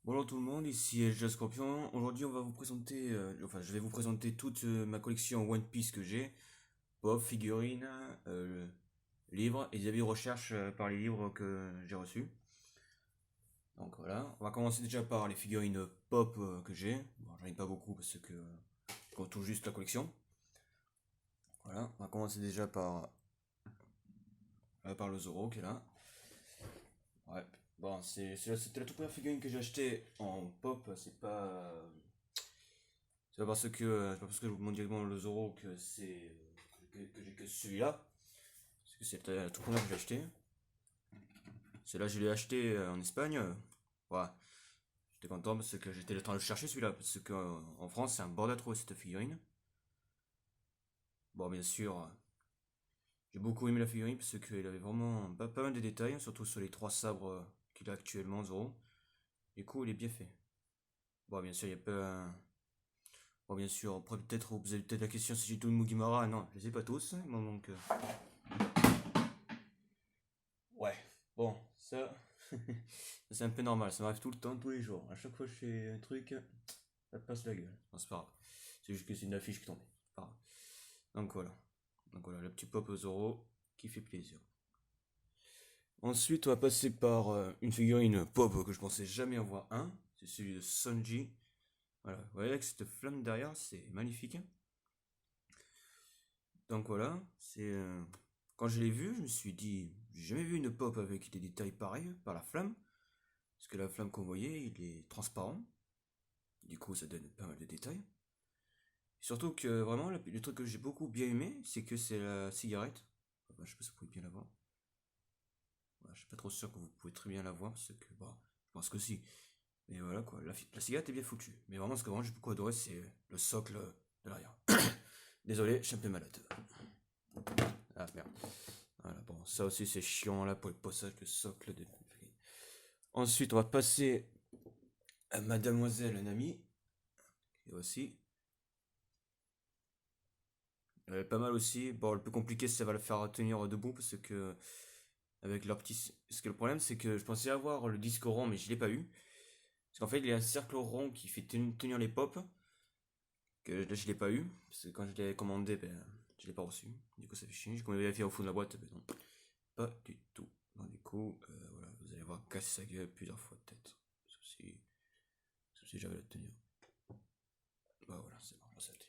Bonjour tout le monde, ici Elja Scorpion. Aujourd'hui, on va vous présenter, je vais vous présenter toute ma collection One Piece que j'ai, pop, figurines, livres et des avis de recherche par les livres que j'ai reçus. Donc voilà, on va commencer déjà par les figurines pop que j'ai. Bon, j'en ai pas beaucoup parce que je retrouve juste la collection. Voilà, on va commencer déjà par le Zoro qui est là. Ouais, bon, c'était la toute première figurine que j'ai achetée en pop, c'est pas parce que je vous montre directement le Zoro que j'ai que celui-là. Parce que c'est la toute première que j'ai acheté. Celle-là, je l'ai acheté en Espagne. Ouais, j'étais content parce que j'étais en train de le chercher celui-là. Parce qu'en France, c'est un bordel à trouver cette figurine. Bon, bien sûr, j'ai beaucoup aimé la figurine parce qu'il avait vraiment pas mal de détails, surtout sur les trois sabres qu'il a actuellement, Zoro. Du coup, il est bien fait. Bon, bien sûr, il y a pas. Bon, bien sûr, après, peut-être, vous avez peut-être la question si j'ai tout le Mugimara. Non, je les ai pas tous. Il m'en manque. Ouais, bon, ça, c'est un peu normal, ça m'arrive tout le temps, tous les jours. À chaque fois que je fais un truc, ça te passe la gueule. Non, c'est pas grave. C'est juste que c'est une affiche qui tombait. C'est pas grave. Donc voilà. Donc voilà, le petit pop Zoro qui fait plaisir. Ensuite, on va passer par une figurine pop que je pensais jamais avoir un. C'est celui de Sanji. Voilà, vous voyez avec cette flamme derrière, c'est magnifique. Donc voilà, quand je l'ai vu, je me suis dit, j'ai jamais vu une pop avec des détails pareils par la flamme. Parce que la flamme qu'on voyait, il est transparent. Du coup, ça donne pas mal de détails. Surtout que vraiment, le truc que j'ai beaucoup bien aimé, c'est que c'est la cigarette. Enfin, je sais pas si vous pouvez bien la voir. Ouais, je suis pas trop sûr que vous pouvez très bien la voir, parce que, bon, je pense que si. Mais voilà quoi, la cigarette est bien foutue. Mais vraiment, ce que vraiment j'ai beaucoup adoré, c'est le socle de l'arrière. Désolé, je suis un peu malade. Ah merde. Voilà, bon, ça aussi c'est chiant là pour le passage de socle de. Ensuite, on va passer à Mademoiselle Nami. Et aussi, pas mal aussi. Bon, le plus compliqué, ça va le faire tenir debout parce que avec leur petit. Parce que le problème, c'est que je pensais avoir le disque rond, mais je l'ai pas eu. Parce qu'en fait, il y a un cercle rond qui fait tenir les pops. Que là, je l'ai pas eu. Parce que quand je l'ai commandé, ben, je l'ai pas reçu. Du coup, ça fait chier. J'ai quand même vérifié au fond de la boîte. Ben non, pas du tout. Donc, du coup, voilà, vous allez voir casser sa gueule plusieurs fois, peut-être. Sauf si j'avais la tenir. Bah voilà, c'est bon, ça a été.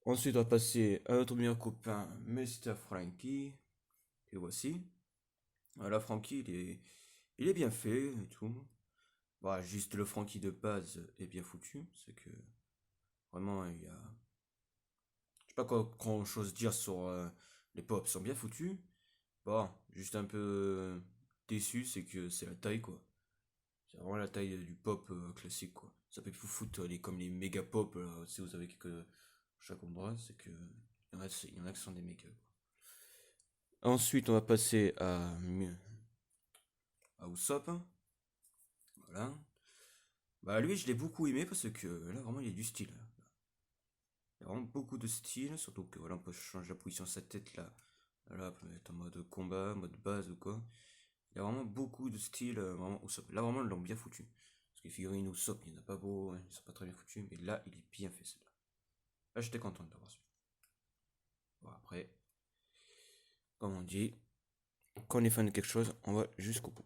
Ensuite, on va passer à notre meilleur copain, Mr. Frankie. Et voici. Voilà, Frankie, il est bien fait et tout. Bah, juste le Frankie de base est bien foutu. C'est que vraiment, il y a. Je sais pas quoi grand chose dire sur les pops sont bien foutus. Bon, juste un peu déçu, c'est que c'est la taille quoi. C'est vraiment la taille du pop classique quoi. Ça peut vous foutre comme les méga pop si vous avez quelques chaque endroit, c'est que il y en a qui sont des méga. Ensuite, on va passer à Usopp. Voilà. Bah lui, je l'ai beaucoup aimé parce que là, vraiment, il y a du style. Il y a vraiment beaucoup de style, surtout que voilà, on peut changer la position de sa tête là. Là, on peut mettre en mode combat, mode base ou quoi. Il y a vraiment beaucoup de style, vraiment Usopp. Là, vraiment, ils l'ont bien foutu. Parce que les figurines Usopp, il n'y en a pas beau, hein, ils sont pas très bien foutus, mais là, il est bien fait celui-là. Là, j'étais content d'avoir celui-là. Bon, après, comme on dit, quand on est fan de quelque chose, on va jusqu'au bout.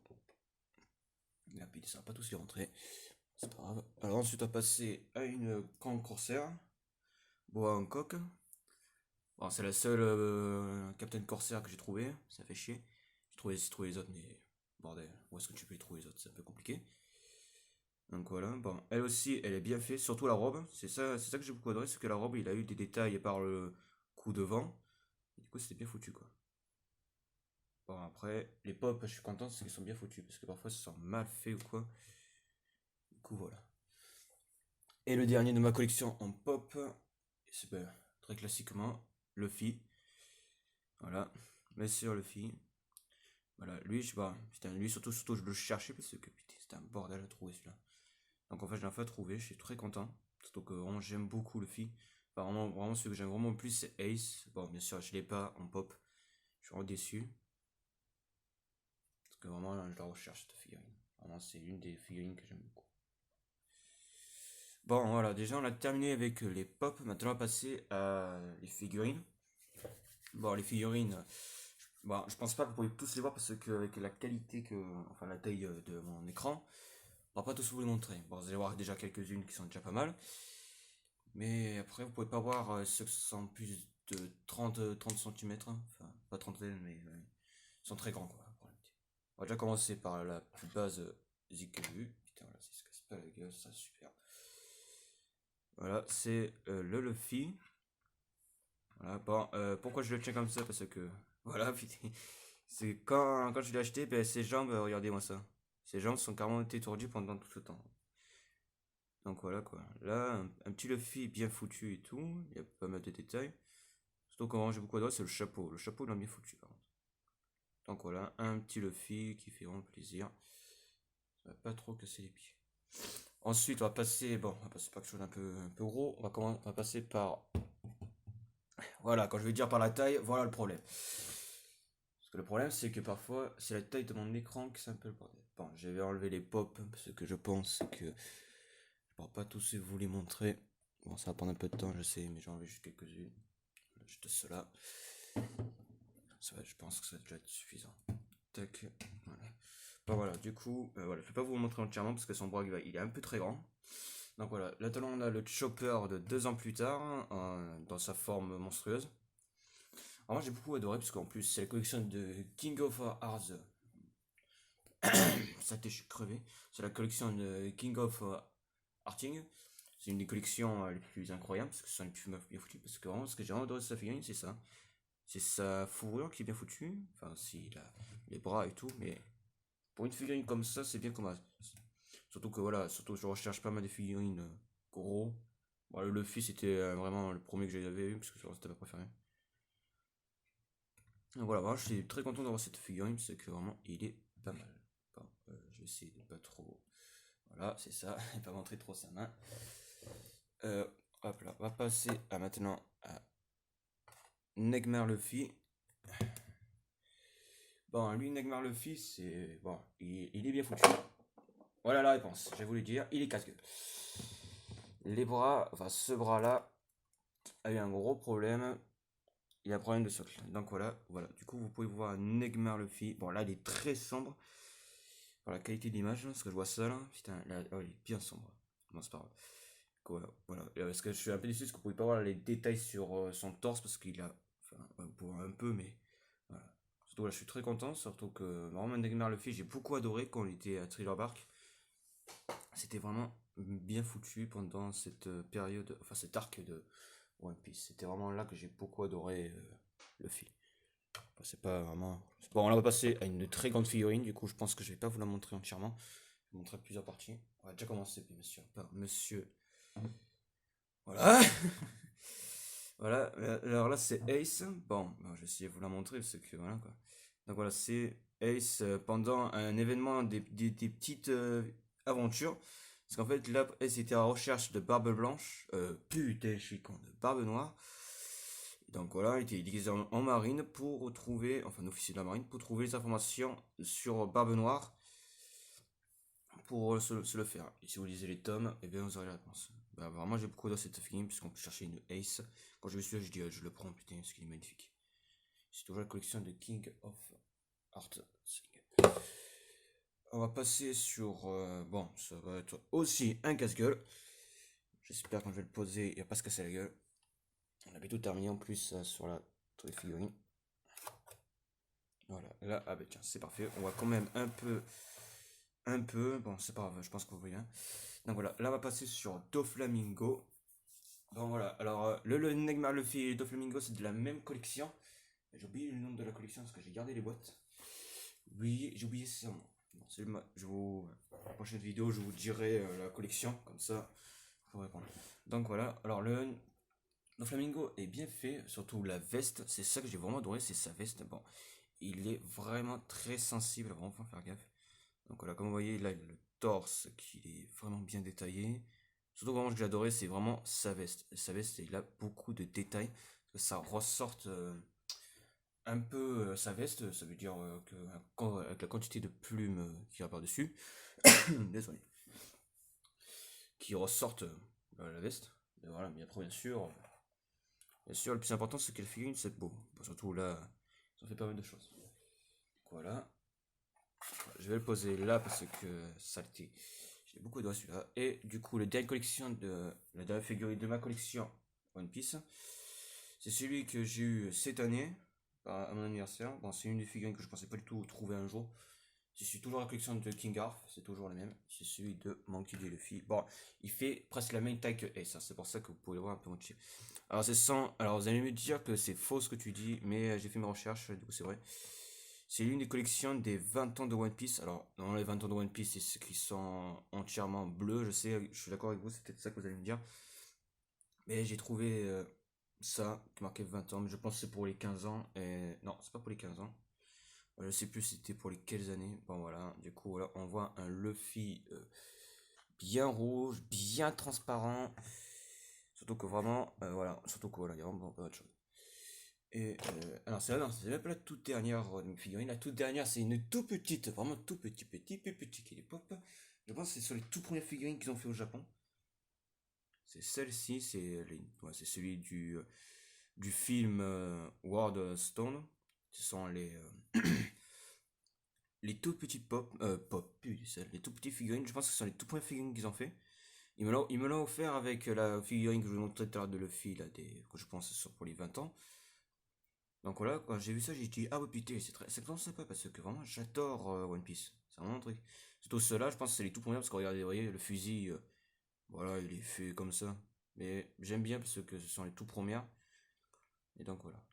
La pile, ça va pas tous y rentrer. C'est pas grave. Alors ensuite, on va passer à une Kang Corsair. Boa Hancock. Bon, c'est la seule Captain Corsair que j'ai trouvé. Ça fait chier. J'ai trouvé les autres, mais bordel, où est-ce que tu peux les trouver les autres? C'est un peu compliqué. Donc voilà. Bon, elle aussi, elle est bien faite, surtout la robe. C'est ça que j'ai beaucoup adoré, c'est que la robe, il a eu des détails par le coup de vent. Et du coup, c'était bien foutu, quoi. Bon, après, les pop, je suis content, c'est qu'ils sont bien foutus, parce que parfois, ils sont mal faits ou quoi. Du coup, voilà. Et le dernier de ma collection en pop, c'est très classiquement Luffy. Voilà, Monsieur Luffy. Voilà, lui, je sais pas, putain, lui surtout je le cherchais parce que putain, c'était un bordel à trouver celui-là. Donc en fait, je l'ai enfin trouvé, je suis très content. Surtout que vraiment, j'aime beaucoup Luffy. Enfin, vraiment, celui que j'aime vraiment le plus, c'est Ace. Bon, bien sûr, je l'ai pas en pop. Je suis vraiment déçu. Parce que vraiment, là, je la recherche cette figurine. Vraiment, c'est une des figurines que j'aime beaucoup. Bon, voilà, déjà on a terminé avec les pop. Maintenant, on va passer à les figurines. Bon, les figurines, bon, je pense pas que vous pouvez tous les voir parce que avec la qualité que, enfin la taille de mon écran, on va pas tous vous les montrer. Bon, vous allez voir déjà quelques-unes qui sont déjà pas mal. Mais après, vous pouvez pas voir ceux qui sont plus de 30 cm. Enfin, pas 30, mais ils sont très grands, quoi. On va déjà commencer par la plus base ZKU. Putain, voilà, ça se casse pas la gueule, ça, super. Voilà, c'est le Luffy. Voilà, bon, pourquoi je le tiens comme ça? Parce que, voilà, putain, c'est quand je l'ai acheté, ben, ses jambes, regardez-moi ça. Ses jambes sont carrément étourdies pendant tout ce temps. Donc voilà quoi. Là, un petit Luffy bien foutu et tout. Il y a pas mal de détails. Surtout quand j'ai beaucoup adoré, c'est le chapeau. Le chapeau, il est bien foutu par contre. Donc voilà, un petit Luffy qui fait vraiment plaisir. Ça va pas trop casser les pieds. Ensuite, on va passer par quelque chose un peu gros. On va passer par, voilà, quand je vais dire par la taille, voilà le problème. Parce que le problème, c'est que parfois, c'est la taille de mon écran qui c'est un peu le bordel. Bon, je vais enlever les pops parce que je pense que je ne pourrai pas tous vous les montrer. Bon, ça va prendre un peu de temps, je sais, mais j'en enlevé juste quelques-unes. Juste cela. Ça va, je pense que ça va déjà être suffisant. Tac, voilà. Bon, voilà, du coup, voilà, je vais pas vous le montrer entièrement parce que son bras il est un peu très grand. Donc voilà, là on a le Chopper de 2 ans plus tard, dans sa forme monstrueuse. Alors moi j'ai beaucoup adoré parce qu'en plus c'est la collection de King of Hearts. Ça je suis crevé. C'est la collection de King of Hearting. C'est une des collections les plus incroyables parce que ce sont les plus bien foutues. Parce que vraiment ce que j'ai vraiment adoré de sa figurine c'est ça. C'est sa fourrure qui est bien foutue. Enfin si les bras et tout, mais pour une figurine comme ça c'est bien comme ça. Surtout que voilà, surtout je recherche pas mal de figurines gros. Bon, le Luffy c'était vraiment le premier que j'avais eu parce que c'était ma préférée. Donc voilà, voilà, je suis très content d'avoir cette figurine parce que vraiment il est pas mal. Bon, je vais essayer de pas trop. Voilà, c'est ça, et pas montrer trop sa main. Hop là, on va passer à maintenant à Negmar Luffy. Bon, lui, Negmar Luffy, c'est. Bon, il est bien foutu. Voilà la réponse, j'ai voulu dire, il est casse-gueule. Les bras, enfin ce bras-là, a eu un gros problème. Il a un problème de socle. Donc voilà, voilà. Du coup, vous pouvez voir Negmar Luffy. Bon, là, il est très sombre. Pour la qualité de l'image, parce que je vois ça là. Putain, là, oh, il est bien sombre. Bon, c'est pas grave. Voilà, voilà. Parce que je suis un peu déçu parce que vous pouvez pas voir les détails sur son torse parce qu'il a. Enfin, pour un peu, mais. Voilà. Surtout là, je suis très content. Surtout que vraiment, Negmar Luffy, j'ai beaucoup adoré quand il était à Thriller Bark. C'était vraiment bien foutu pendant cette période. Enfin, cet arc de One Piece. C'était vraiment là que j'ai beaucoup adoré Luffy. Enfin, c'est pas vraiment. Bon, là, on va passer à une très grande figurine. Du coup, je pense que je vais pas vous la montrer entièrement. Je vais vous montrer plusieurs parties. On va déjà commencer, puis monsieur. Par monsieur. Voilà. Voilà. Alors là, c'est Ace. Bon, je vais essayer de vous la montrer parce que voilà quoi. Donc voilà, c'est Ace pendant un événement des petites aventures. Parce qu'en fait, là, Ace était à la recherche de Barbe Blanche. Putain, je suis con, de Barbe Noire. Donc voilà, il était déguisé en marine pour retrouver, enfin un officier de la marine, pour trouver les informations sur Barbe Noire pour se le faire. Et si vous lisez les tomes, eh bien vous aurez la réponse. Bah, vraiment j'ai beaucoup de cette film puisqu'on peut chercher une Ace. Quand je vais celui-là, je dis je le prends, putain, parce qu'il est magnifique. C'est toujours la collection de King of Art. On va passer sur... bon, ça va être aussi un casse-gueule. J'espère que quand je vais le poser, il va pas se casser la gueule. On avait tout terminé en plus sur la figurine. Voilà, là, ah bah tiens, c'est parfait. On va quand même un peu, bon, c'est pas grave, je pense que vous voyez. Hein. Donc voilà, là, on va passer sur Doflamingo. Bon, voilà, alors, le Negmar Luffy et Doflamingo, c'est de la même collection. J'ai oublié le nom de la collection parce que j'ai gardé les boîtes. Oui, j'ai oublié ça. Bon, la prochaine vidéo, je vous dirai la collection, comme ça, pour répondre. Donc voilà, alors le Flamingo est bien fait, surtout la veste, c'est ça que j'ai vraiment adoré, c'est sa veste. Bon, il est vraiment très sensible, vraiment faut faire gaffe. Donc voilà, comme vous voyez, là, il a le torse qui est vraiment bien détaillé. Surtout vraiment ce que j'ai adoré, c'est vraiment sa veste. Sa veste, il a beaucoup de détails, que ça ressorte un peu sa veste, ça veut dire avec la quantité de plumes qu'il y a par-dessus, désolé, qui ressortent la veste. Et voilà, mais après, bien sûr, le plus important, c'est que la figurine, c'est beau. Bon, surtout là, ça fait pas mal de choses. Voilà. Je vais le poser là parce que saleté. J'ai beaucoup de celui-là. Et du coup, la dernière figurine de ma collection One Piece, c'est celui que j'ai eu cette année à mon anniversaire. Bon, c'est une des figurines que je pensais pas du tout trouver un jour. Je suis toujours la collection de King Arf, c'est toujours la même. C'est celui de Monkey D. Luffy. Bon, il fait presque la même taille que Ace, hein. C'est pour ça que vous pouvez le voir un peu au-dessus. Alors, Alors, vous allez me dire que c'est faux ce que tu dis, mais j'ai fait mes recherches, du coup, c'est vrai. C'est l'une des collections des 20 ans de One Piece. Alors, dans les 20 ans de One Piece, c'est ceux qui sont entièrement bleus. Je sais, je suis d'accord avec vous, c'est peut-être ça que vous allez me dire. Mais j'ai trouvé ça qui marquait 20 ans. Mais je pense que c'est pour les 15 ans. Et non, c'est pas pour les 15 ans. Je sais plus c'était pour les quelles années. Bon, voilà. Du coup, voilà, on voit un Luffy bien rouge, bien transparent. Surtout que vraiment, voilà. Surtout que voilà, il y a vraiment pas autre chose. Et alors c'est même pas la toute dernière figurine. La toute dernière, c'est une tout petite, vraiment tout petit qui est pop. Je pense que c'est sur les tout premières figurines qu'ils ont fait au Japon. C'est celle-ci, c'est celui du film World Stone. Ce sont les tout petits les tout petits figurines. Je pense que ce sont les tout premières figurines qu'ils ont fait. Ils me l'ont offert avec la figurine que je vous montrais tout à l'heure de Luffy, là, que je pense sur pour les 20 ans. Donc voilà, quand j'ai vu ça, j'ai dit, ah ouais, putain, c'est vraiment sympa parce que vraiment, j'adore One Piece. C'est vraiment un truc. Surtout ceux-là, je pense que c'est les tout premiers parce que regardez, vous voyez, le fusil, voilà, il est fait comme ça. Mais j'aime bien parce que ce sont les tout premières. Et donc voilà.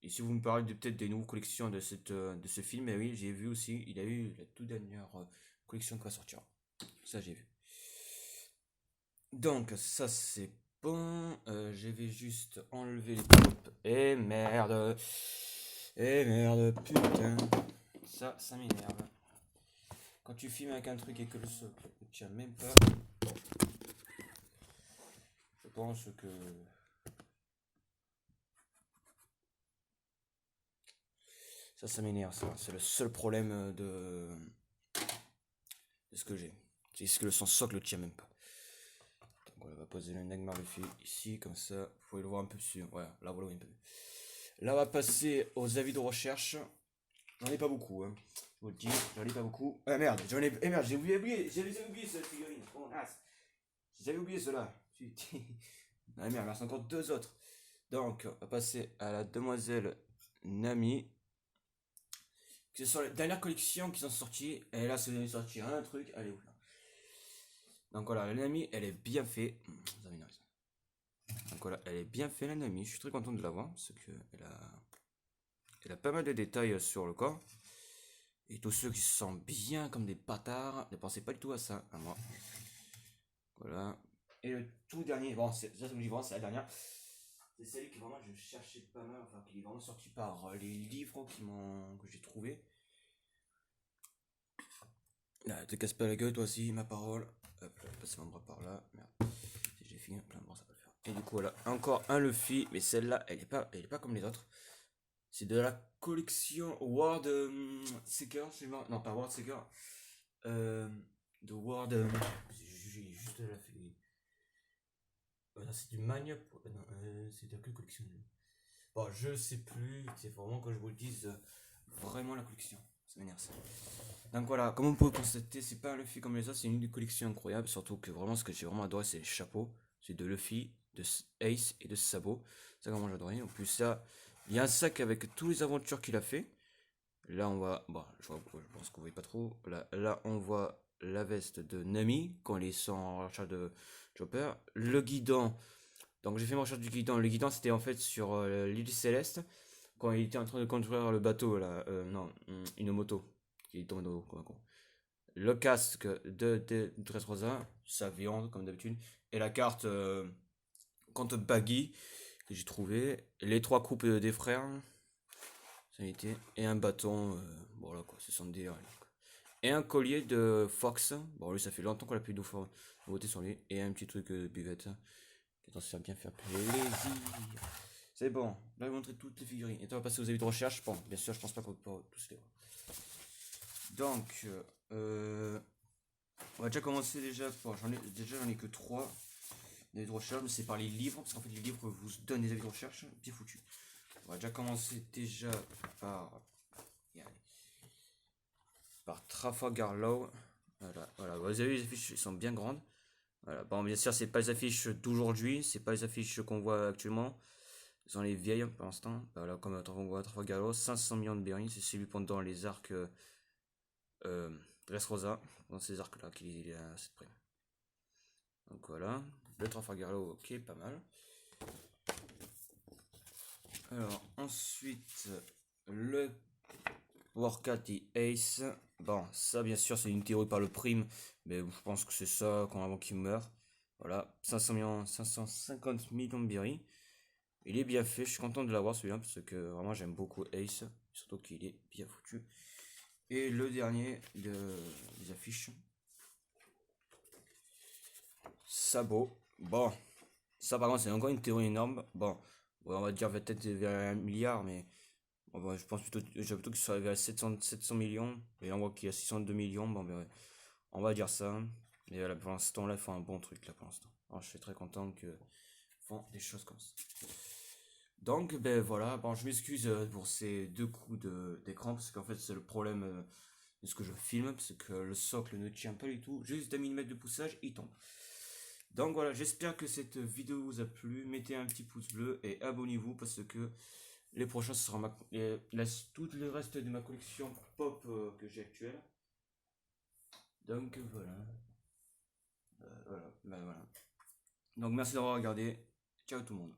Et si vous me parlez peut-être des nouvelles collections de ce film, eh oui, j'ai vu aussi, il a eu la toute dernière collection qui va sortir. Ça, j'ai vu. Donc, ça, c'est bon. Je vais juste enlever les pompes. Et merde. Et merde, putain. Ça m'énerve. Quand tu filmes avec un truc et que le socle ne tient même pas, je pense que ça m'énerve. Ça. C'est le seul problème de ce que j'ai. C'est que son socle ne tient même pas. Donc on va poser le Nagmar Luffy ici, comme ça, vous pouvez le voir un peu dessus. Voilà, là, voilà un peu. Là, on va passer aux avis de recherche. J'en ai pas beaucoup, hein. Je vous le dis, j'en ai pas beaucoup. Ah merde, merde, j'avais oublié cette figurine. Oh, mince. J'avais oublié cela. Ah merde, il reste encore deux autres. Donc, on va passer à la demoiselle Nami. Ce sont les dernières collections qui sont sorties. Et là, c'est sorti un truc. Allez, où là. Donc voilà, la Nami, elle est bien faite. Donc voilà, elle est bien faite, la Nami. Je suis très content de la voir. Parce elle a pas mal de détails sur le corps. Et tous ceux qui se sentent bien comme des bâtards, ne pensez pas du tout à ça, à moi. Voilà. Et le tout dernier, bon, ça je me dis vraiment, c'est la dernière. C'est celle que vraiment je cherchais pas mal, enfin qui est vraiment sortie par les livres que j'ai trouvé. Là, te casse pas la gueule toi aussi, ma parole. Hop là, je passe mon bras par là. Merde. Si j'ai fini, plein de bras, ça va le faire. Et du coup voilà, encore un Luffy, mais celle-là, elle est pas comme les autres. C'est de la collection World Seeker, non pas World Seeker. De World. J'ai juste la figurine. C'est du Mania. Non, c'est de quelle collection? Bon, je sais plus. C'est vraiment quand je vous le dise, vraiment la collection. Ça m'énerve ça. Donc voilà, comme on peut constater, c'est pas un Luffy comme les autres, c'est une collection incroyable. Surtout que vraiment, ce que j'ai vraiment adoré, c'est les chapeaux. C'est de Luffy, de Ace et de Sabo. Ça, vraiment, j'adorais. En plus, ça, il y a un sac avec toutes les aventures qu'il a fait. Là, on voit. Bon, je pense qu'on voit pas trop. Là, on voit la veste de Nami quand ils sont en recherche de Chopper. Le guidon. Donc, j'ai fait ma recherche du guidon. Le guidon, c'était en fait sur l'île Céleste quand il était en train de construire le bateau là. Non, une moto qui est tombée dans l'eau. Le casque de Dressrosa, sa viande comme d'habitude. Et la carte contre Baggy que j'ai trouvé. Les trois coupes des frères. Ça a été. Et un bâton. Voilà quoi, c'est son délire. Et un collier de Fox. Bon, lui, ça fait longtemps qu'on a plus de nouveauté sur lui. Et un petit truc de buvette. Qui est censé bien faire plaisir. C'est bon. Là, je vais vous montrer toutes les figurines. Et on va passer aux avis de recherche. Bon, bien sûr, je pense pas qu'on peut tous les voir. Donc, on va déjà commencer déjà. Bon, j'en ai que 3 d'avis de recherche, mais c'est par les livres, parce qu'en fait, les livres vous donnent des avis de recherche bien foutus. On va déjà commencer déjà par, par Trafalgar Law. Voilà, vous avez vu, les affiches sont bien grandes. Voilà. Bon, bien sûr, c'est pas les affiches d'aujourd'hui, c'est pas les affiches qu'on voit actuellement. Ce sont les vieilles pour l'instant. Voilà, comme on voit Trafalgar Law, 500 millions de berries, c'est celui pendant les arcs Dressrosa, dans ces arcs-là qu'il a cette prime. Donc voilà, le Trafalgar Law, ok, pas mal. Alors, ensuite, le Warcat et Ace. Bon, ça, bien sûr, c'est une théorie par le prime, mais je pense que c'est ça avant qu'il meure. Voilà, 500 millions, 550 millions de berries. Il est bien fait, je suis content de l'avoir celui-là, parce que vraiment j'aime beaucoup Ace, surtout qu'il est bien foutu. Et le dernier des affiches. Sabot. Bon, ça par contre c'est encore une théorie énorme. Bon, on va dire peut-être vers 1 milliard, mais bon, je pense plutôt que ça arrive à 700 millions. Et on voit qu'il y a 602 millions. Bon, ben, on va dire ça. Et voilà, pour l'instant, là, ils font un bon truc là pour l'instant. Alors, je suis très content qu'ils font des choses comme ça. Donc, ben voilà. Bon, je m'excuse pour ces 2 coups d'écran parce qu'en fait, c'est le problème de ce que je filme. Parce que le socle ne tient pas du tout. Juste 2 mm de poussage, il tombe. Donc voilà, j'espère que cette vidéo vous a plu. Mettez un petit pouce bleu et abonnez-vous parce que les prochains ce sera tout le reste de ma collection pop que j'ai actuelle. Donc voilà. Voilà. Donc merci d'avoir regardé. Ciao tout le monde.